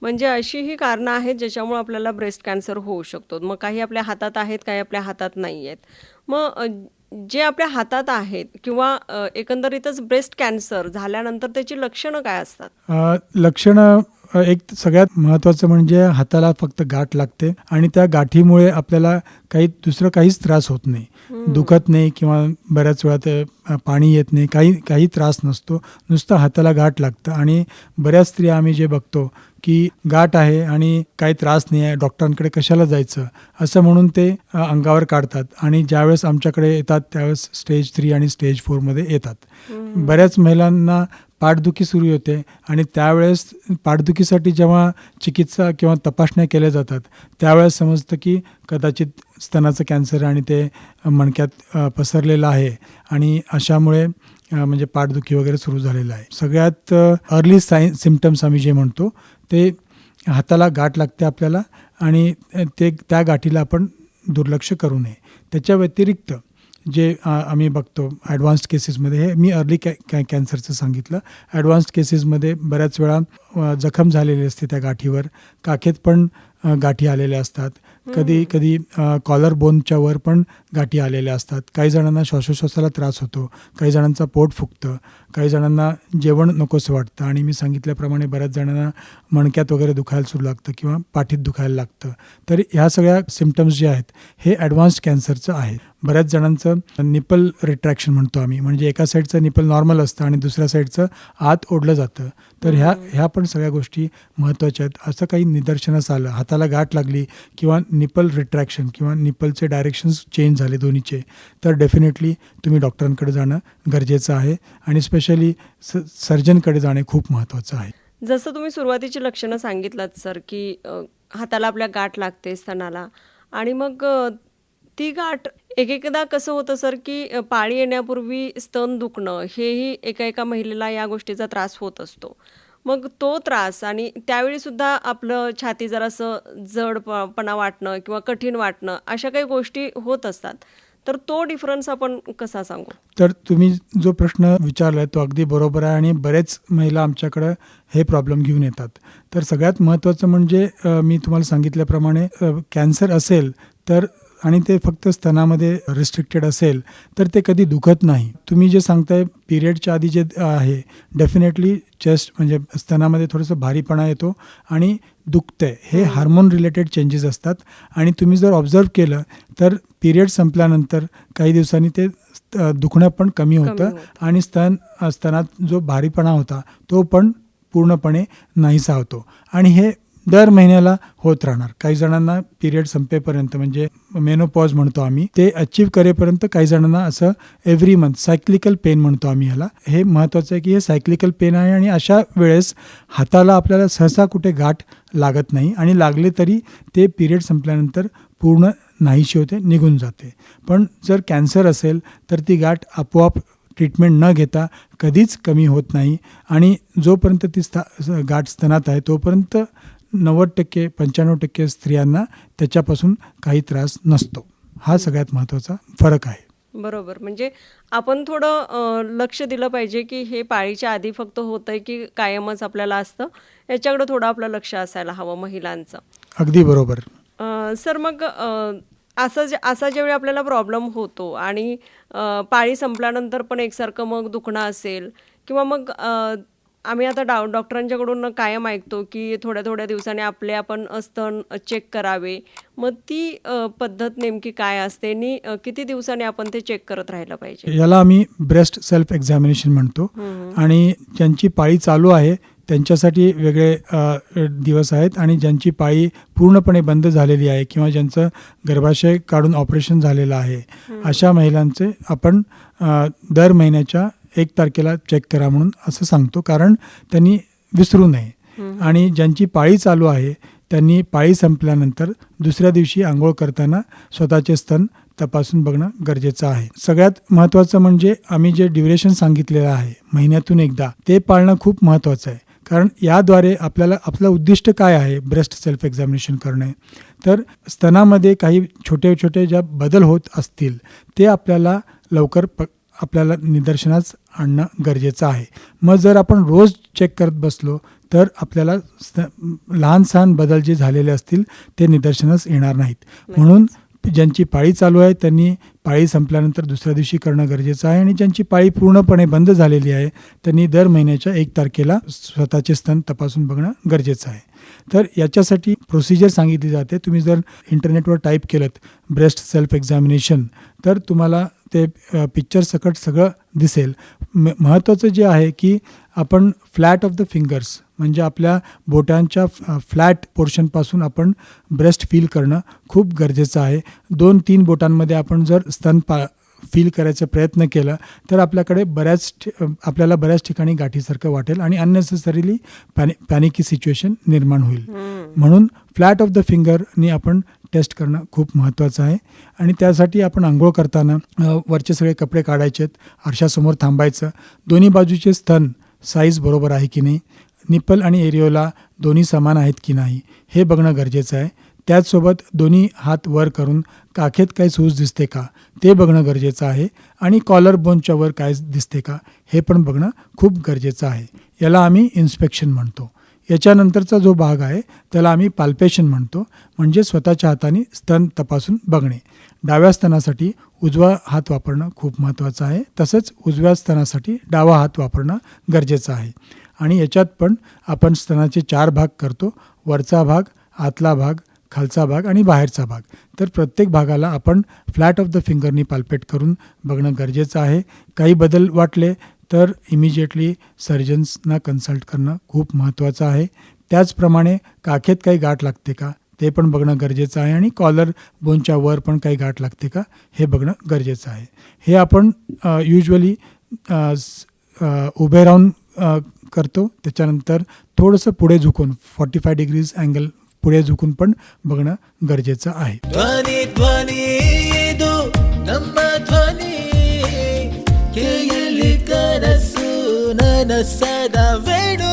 म्हणजे अशी ही कारणं आहेत ज्याच्यामुळे आपल्याला ब्रेस्ट कॅन्सर होऊ शकतो. मग काही आपल्या हातात आहेत, काही आपल्या हातात नाही आहेत. मग जे आपल्या हातात आहेत किंवा एकंदरीतच ब्रेस्ट कॅन्सर झाल्यानंतर त्याची लक्षणं काय असतात? लक्षणं एक सगळ्यात महत्त्वाचं म्हणजे हाताला फक्त गाठ लागते आणि त्या गाठीमुळे आपल्याला दुसरं काहीच त्रास होत नाही. हं. दुखत नाही किंवा बऱ्याच वेळा ते पाणी येत नाही, काही त्रास नसतो. नुसतं हाताला गाठ लागतं आणि बऱ्याच स्त्रिया आम्ही जे बघतो की गाठ आहे आणि काही त्रास नाही आहे, डॉक्टरांकडे कशाला जायचं असं म्हणून ते अंगावर काढतात आणि ज्यावेळेस आमच्याकडे येतात त्यावेळेस स्टेज 3 आणि स्टेज 4मध्ये येतात. हं. बऱ्याच महिलांना पाठदुखी सुरू होते आणि त्यावेळेस पाठदुखीसाठी जेव्हा चिकित्सा किंवा तपासण्या केल्या जातात त्यावेळेस समजतं की कदाचित स्तनाचं कॅन्सर आणि ते मणक्यात पसरलेलं आहे आणि अशामुळे म्हणजे पाठदुखी वगैरे सुरू झालेलं आहे. सगळ्यात अर्ली सिम्पटम्स आम्ही जे म्हणतो ते हाताला गाठ लागते आपल्याला आणि त्या गाठीला आपण दुर्लक्ष करू नये. त्याच्या व्यतिरिक्त जे आम्ही बघतो ॲडव्हान्स्ड केसेसमध्ये, हे मी अर्ली कॅन्सरचं सांगितलं. ॲडव्हान्स्ड केसेसमध्ये बऱ्याच वेळा जखम झालेली असते त्या गाठीवर, काखेत पण गाठी आलेल्या असतात. कधी कॉलर बोनच्या वर पण गाठी आलेल्या असतात. काही जणांना श्वासोच्छवासाला त्रास होतो, काही जणांचं पोट फुगतं, काही जणांना जेवण नकोसं वाटतं आणि मी सांगितल्याप्रमाणे बऱ्याच जणांना मणक्यात वगैरे दुखायला सुरू लागतं किंवा पाठीत दुखायला लागतं. तर ह्या सगळ्या सिम्पटम्स जे आहेत हे ॲडव्हान्स्ड कॅन्सरचं आहे. बऱ्याच जणांचं निपल रिट्रॅक्शन म्हणतो आम्ही, म्हणजे एका साईडचं निपल नॉर्मल असतं आणि दुसऱ्या साईडचं आत ओढलं जातं. तर ह्या पण सगळ्या गोष्टी महत्त्वाच्या आहेत. असं काही निदर्शनास आलं, हाताला गाठ लागली किंवा निपल रिट्रॅक्शन किंवा निपलचे डायरेक्शन्स चेंज झाले दोन्हीचे, तर डेफिनेटली तुम्ही डॉक्टरांकडे जाणं गरजेचं आहे आणि स्पेशली सर्जनकडे जाणे खूप महत्त्वाचं आहे. जसं तुम्ही सुरुवातीची लक्षणं सांगितलात सर, की हाताला आपल्या गाठ लागते स्तनाला आणि मग ती गाठ एकेकदा कसं होतं सर, की पाळी येण्यापूर्वी स्तन दुखणं हेही एका महिलेला या गोष्टीचा त्रास होत असतो. मग तो त्रास आणि त्यावेळीसुद्धा आपलं छाती जरासं जडपणा वाटणं किंवा कठीण वाटणं अशा काही गोष्टी होत असतात. तर तो डिफरन्स आपण कसा सांगू? तर तुम्ही जो प्रश्न विचारला तो अगदी बरोबर आहे आणि बरेच महिला आमच्याकडं हे प्रॉब्लेम घेऊन येतात. तर सगळ्यात महत्त्वाचं म्हणजे मी तुम्हाला सांगितल्याप्रमाणे कॅन्सर असेल तर आणि ते फक्त स्तनामध्ये रिस्ट्रिक्टेड असेल तर ते कधी दुखत नाही. तुम्ही जे सांगताय पिरियडच्या आधी जे आहे डेफिनेटली चेस्ट म्हणजे स्तनामध्ये थोडंसं भारीपणा येतो आणि दुखतंय, हे हार्मोन रिलेटेड चेंजेस असतात आणि तुम्ही जर ऑब्झर्व केलं तर पिरियड संपल्यानंतर काही दिवसांनी ते दुखणं पण कमी होतं आणि स्तनात जो भारीपणा होता तो पण पूर्णपणे नाहीसा होतो आणि हे दर महिन्याला होत राहणार. काही जणांना पिरियड संपेपर्यंत म्हणजे मेनोपॉज म्हणतो आम्ही, ते अचीव करेपर्यंत काही जणांना असं एव्हरी मंथ सायक्लिकल पेन म्हणतो आम्ही ह्याला. हे महत्त्वाचं आहे की हे सायक्लिकल पेन आहे आणि अशा वेळेस हाताला आपल्याला सहसा कुठे गाठ लागत नाही आणि लागले तरी ते पिरियड संपल्यानंतर पूर्ण नाहीशी होते, निघून जाते. पण जर कॅन्सर असेल तर ती गाठ आपोआप ट्रीटमेंट न घेता कधीच कमी होत नाही आणि जोपर्यंत ती गाठ स्तनात आहे तोपर्यंत 90% 95% स्त्रियांना त्याच्यापासून काही त्रास नसतो. हा सगळ्यात महत्त्वाचा फरक आहे. बरोबर. म्हणजे आपण थोडं लक्ष दिलं पाहिजे, की हे पाळीच्या आधी फक्त होतंय, की कायमच आपल्याला असतं, याच्याकडे थोडं आपलं लक्ष असायला हवं महिलांचं. अगदी बरोबर. सर मग असा ज्यावेळी आपल्याला प्रॉब्लेम होतो आणि पाळी संपल्यानंतर पण एकसारखं मग दुखणं असेल किंवा मग आम्ही आता डॉक्टरांच्याकडून कायम ऐकतो, की थोड्या दिवसांनी आपण स्तन चेक करावे. मग ती पद्धत नेमकी काय असते आणि किती दिवसांनी आपण ते चेक करत राहिलं पाहिजे? याला आम्ही ब्रेस्ट सेल्फ एक्झामिनेशन म्हणतो आणि ज्यांची पाळी चालू आहे त्यांच्यासाठी वेगळे दिवस आहेत आणि ज्यांची पाळी पूर्णपणे बंद झालेली आहे किंवा ज्यांचं गर्भाशय काढून ऑपरेशन झालेलं आहे अशा महिलांचे आपण दर महिन्याच्या 1 तारखेला चेक करा म्हणून असं सांगतो, कारण त्यांनी विसरू नये. आणि ज्यांची पाळी चालू आहे त्यांनी पाळी संपल्यानंतर दुसऱ्या दिवशी आंघोळ करताना स्वतःचे स्तन तपासून बघणं गरजेचं आहे. सगळ्यात महत्त्वाचं म्हणजे आम्ही जे ड्युरेशन सांगितलेलं आहे महिन्यातून एकदा, ते पाळणं खूप महत्त्वाचं आहे. कारण याद्वारे आपलं उद्दिष्ट काय आहे ब्रेस्ट सेल्फ एक्झामिनेशन करणे, तर स्तनामध्ये काही छोटे ज्या बदल होत असतील ते आपल्याला लवकर आपल्याला निदर्शनास आणणं गरजेचं आहे. मग जर आपण रोज चेक करत बसलो तर आपल्याला लहान सहान बदल जे झालेले असतील ते निदर्शनास येणार नाहीत. म्हणून ज्यांची पाळी चालू आहे त्यांनी पाळी संपल्यानंतर दुसऱ्या दिवशी करणं गरजेचं आहे आणि ज्यांची पाळी पूर्णपणे बंद झालेली आहे त्यांनी दर महिन्याच्या 1 तारखेला स्वतःचे स्तन तपासून बघणं गरजेचं आहे. तर याच्यासाठी प्रोसिजर सांगितली जाते. तुम्ही जर इंटरनेटवर टाईप केलं ब्रेस्ट सेल्फ एक्झामिनेशन तर तुम्हाला ते पिक्चर सकट सगळं दिसेल. महत्त्वाचं जे आहे की आपण फ्लॅट ऑफ द फिंगर्स म्हणजे आपल्या बोटांच्या फ्लॅट पोर्शनपासून आपण ब्रेस्ट फील करणं खूप गरजेचं आहे. 2-3 बोटांमध्ये आपण जर स्तन फील करायचा प्रयत्न केला तर आपल्याला बऱ्याच ठिकाणी गाठीसारखं वाटेल आणि अननेसेसरीली पॅनिकी सिच्युएशन निर्माण होईल. म्हणून फ्लॅट ऑफ द फिंगरनी आपण टेस्ट करणं खूप महत्त्वाचं आहे. आणि त्यासाठी आपण आंघोळ करताना वरचे सगळे कपडे काढायचेत, आरशासमोर थांबायचं, दोन्ही बाजूचे स्तन साईज बरोबर आहे की नाही, निप्पल आणि एरिओला दोन्ही समान आहेत की नाही हे बघणं गरजेचं आहे. त्याचसोबत दोन्ही हात वर करून काखेत काही सूज दिसते का ते बघणं गरजेचं आहे आणि कॉलर बोनच्या वर काय दिसते का हे पण बघणं खूप गरजेचं आहे. याला आम्ही इन्स्पेक्शन म्हणतो. याच्यानंतरचा जो भाग आहे त्याला आम्ही पाल्पेशन म्हणतो, म्हणजे स्वतःच्या हाताने स्तन तपासून बघणे. डाव्या स्तनासाठी उजवा हात वापरणं खूप महत्त्वाचं आहे, तसंच उजव्या स्तनासाठी डावा हात वापरणं गरजेचं आहे. आणि याच्यात पण आपण स्तनाचे 4 भाग करतो, वरचा भाग, आतला भाग, खालचा भाग आणि बाहेरचा भाग. तर प्रत्येक भागाला आपण फ्लॅट ऑफ द फिंगरनी पाल्पेट करून बघणं गरजेचं आहे. काही बदल वाटले तर इमिजिएटली सर्जन्सना कन्सल्ट करणं खूप महत्त्वाचं आहे. त्याचप्रमाणे काखेत काही गाठ लागते का ते पण बघणं गरजेचं आहे आणि कॉलर बोनच्या वर पण काही गाठ लागते का हे बघणं गरजेचं आहे. हे आपण युजली उभे राहून करतो. त्याच्यानंतर थोडंसं पुढे झुकून 45 डिग्रीज अँगल पुढे झुकून पण बघणं गरजेचं आहे. ಧ್ವನಿ ಧ್ವನಿ ಇದು ನಮ್ಮ ಧ್ವನಿ ಕೇಳಿ ಕನಸು ನನಸದ ವೇಣು